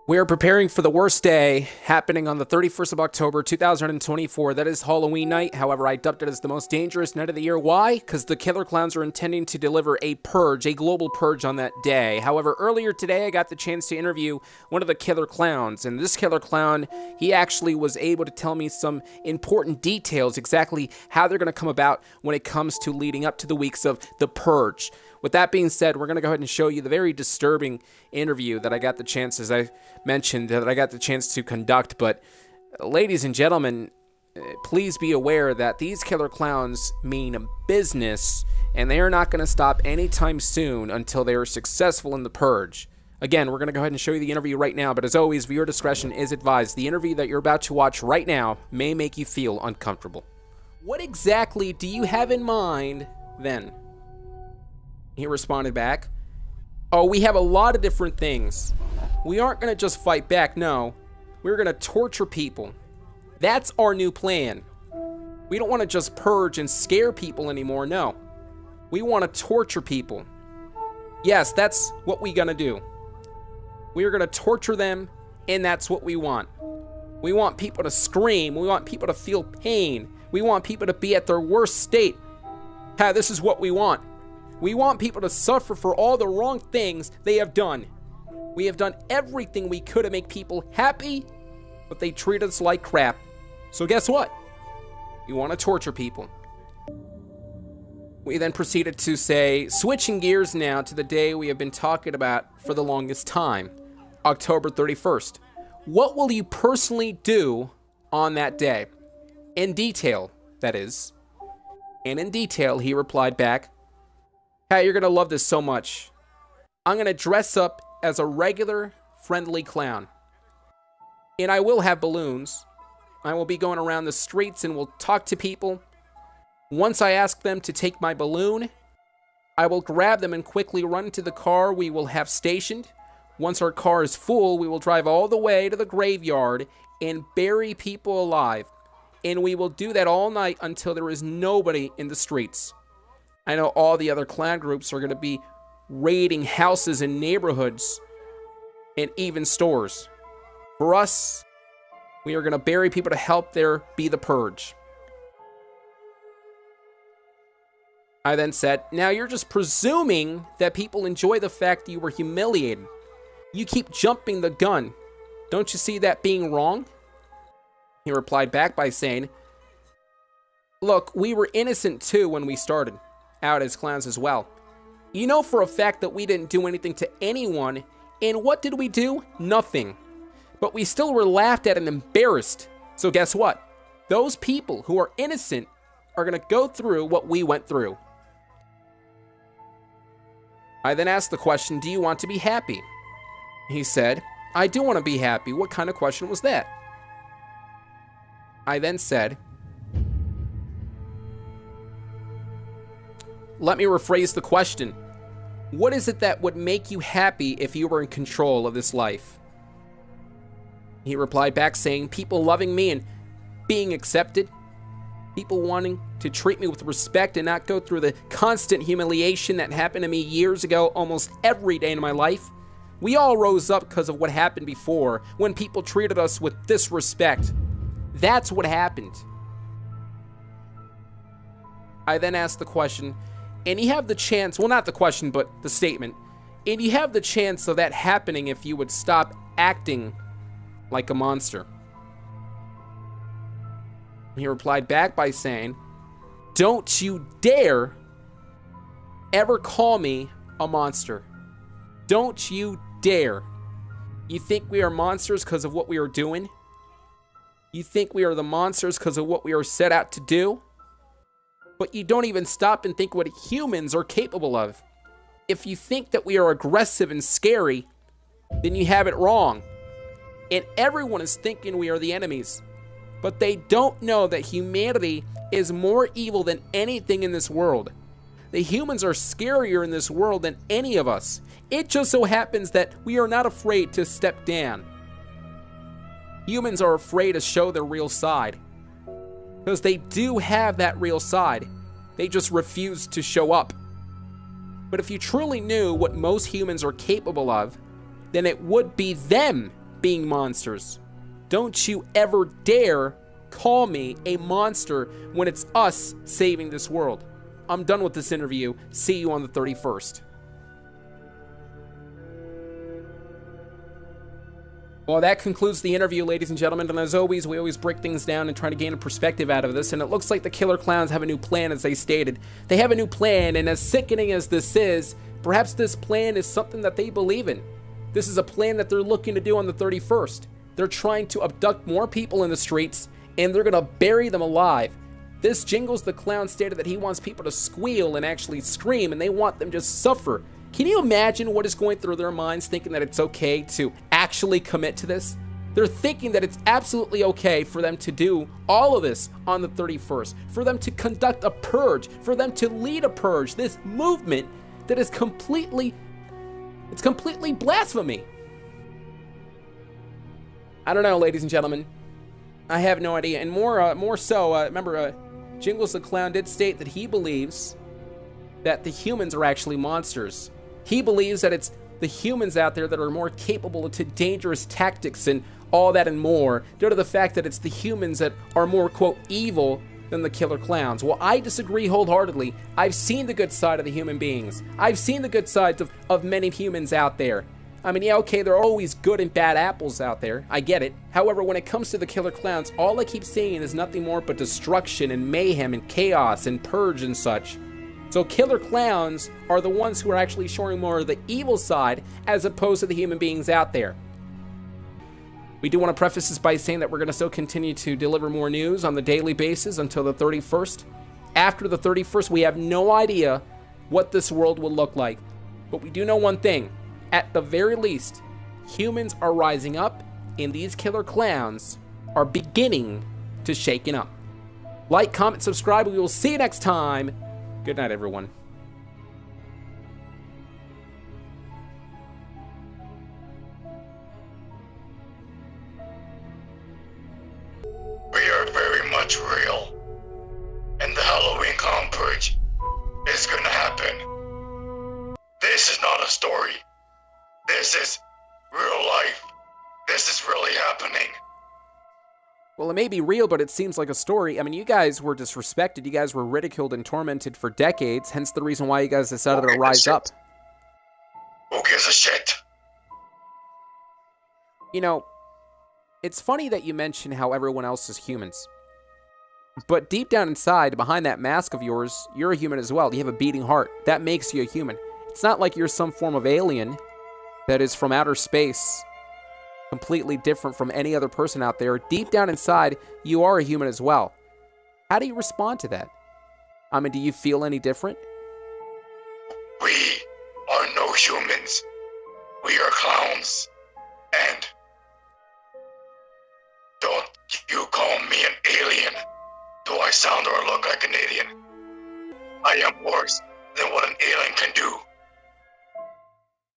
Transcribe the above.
We are preparing for the worst day, happening on the 31st of October, 2024. That is Halloween night. However, I dubbed it as the most dangerous night of the year. Why? Because the killer clowns are intending to deliver a purge, a global purge on that day. However, earlier today, I got the chance to interview one of the killer clowns. And this killer clown, he actually was able to tell me some important details, exactly how they're going to come about when it comes to leading up to the weeks of the purge. With that being said, we're going to go ahead and show you the very disturbing interview that I got the chance, as I mentioned, that I got the chance to conduct. But ladies and gentlemen, please be aware that these killer clowns mean business, and they are not going to stop anytime soon until they are successful in the purge. Again, we're going to go ahead and show you the interview right now, but as always, viewer discretion is advised. The interview that you're about to watch right now may make you feel uncomfortable. What exactly do you have in mind then? He responded back, "Oh, we have a lot of different things. We aren't going to just fight back, no. We're going to torture people. That's our new plan. We don't want to just purge and scare people anymore, no. We want to torture people. Yes, that's what we're going to do. We are going to torture them, and that's what we want. We want people to scream. We want people to feel pain. We want people to be at their worst state. This is what we want. We want people to suffer for all the wrong things they have done. We have done everything we could to make people happy, but they treat us like crap. So guess what? We want to torture people." We then proceeded to say, switching gears now to the day we have been talking about for the longest time, October 31st. What will you personally do on that day? In detail, that is. And in detail, he replied back, "Hey, you're going to love this so much. I'm going to dress up as a regular, friendly clown. And I will have balloons. I will be going around the streets and will talk to people. Once I ask them to take my balloon, I will grab them and quickly run to the car we will have stationed. Once our car is full, we will drive all the way to the graveyard and bury people alive. And we will do that all night until there is nobody in the streets. I know all the other clown groups are going to be raiding houses and neighborhoods and even stores. For us, we are going to bury people to help there be the purge." I then said, "Now you're just presuming that people enjoy the fact that you were humiliated. You keep jumping the gun. Don't you see that being wrong?" He replied back by saying, "Look, we were innocent too when we started out as clowns as well. You know for a fact that we didn't do anything to anyone, and what did we do? Nothing. But we still were laughed at and embarrassed. So guess what? Those people who are innocent are going to go through what we went through." I then asked the question, "Do you want to be happy?" He said, "I do want to be happy." What kind of question was that? I then said, "Let me rephrase the question. What is it that would make you happy if you were in control of this life?" He replied back saying, "People loving me and being accepted. People wanting to treat me with respect and not go through the constant humiliation that happened to me years ago almost every day in my life. We all rose up because of what happened before, when people treated us with disrespect. That's what happened." I then asked the question, and you have the chance, well, not the question, but the statement, and you have the chance of that happening if you would stop acting like a monster. He replied back by saying, "Don't you dare ever call me a monster. Don't you dare. You think we are monsters because of what we are doing? You think we are the monsters because of what we are set out to do? But you don't even stop and think what humans are capable of. If you think that we are aggressive and scary, then you have it wrong. And everyone is thinking we are the enemies. But they don't know that humanity is more evil than anything in this world. The humans are scarier in this world than any of us. It just so happens that we are not afraid to step down. Humans are afraid to show their real side. Because they do have that real side. They just refuse to show up. But if you truly knew what most humans are capable of, then it would be them being monsters. Don't you ever dare call me a monster when it's us saving this world. I'm done with this interview. See you on the 31st. Well, that concludes the interview, ladies and gentlemen, and as always, we always break things down and try to gain a perspective out of this, and it looks like the Killer Clowns have a new plan, as they stated. They have a new plan, and as sickening as this is, perhaps this plan is something that they believe in. This is a plan that they're looking to do on the 31st. They're trying to abduct more people in the streets, and they're going to bury them alive. This Jingles the Clown stated that he wants people to squeal and actually scream, and they want them to suffer. Can you imagine what is going through their minds thinking that it's okay to actually commit to this? They're thinking that it's absolutely okay for them to do all of this on the 31st, for them to conduct a purge, for them to lead a purge, this movement that is completely blasphemy. I don't know, ladies and gentlemen. I have no idea. And more so, remember, Jingles the Clown did state that he believes that the humans are actually monsters. He believes that it's the humans out there that are more capable to dangerous tactics and all that and more, due to the fact that it's the humans that are more, quote, evil than the Killer Clowns. Well, I disagree wholeheartedly. I've seen the good side of the human beings. I've seen the good sides of many humans out there. I mean, yeah, okay, there are always good and bad apples out there. I get it. However, when it comes to the Killer Clowns, all I keep seeing is nothing more but destruction and mayhem and chaos and purge and such. So Killer Clowns are the ones who are actually showing more of the evil side as opposed to the human beings out there. We do want to preface this by saying that we're going to still continue to deliver more news on the daily basis until the 31st. After the 31st, we have no idea what this world will look like. But we do know one thing. At the very least, humans are rising up, and these Killer Clowns are beginning to shaken up. Like, comment, subscribe, we will see you next time. Good night, everyone. We are very much real, and the Halloween Clown Purge is gonna happen. This is not a story. This is real life. This is really happening. Well, it may be real, but it seems like a story. I mean, you guys were disrespected. You guys were ridiculed and tormented for decades, hence the reason why you guys decided to rise up. Who gives a shit? You know, it's funny that you mention how everyone else is humans. But deep down inside, behind that mask of yours, you're a human as well. You have a beating heart. That makes you a human. It's not like you're some form of alien that is from outer space, completely different from any other person out there. Deep down inside, you are a human as well. How do you respond to that? I mean, do you feel any different? We are no humans. We are clowns. And don't you call me an alien. Do I sound or look like an alien? I am worse than what an alien can do.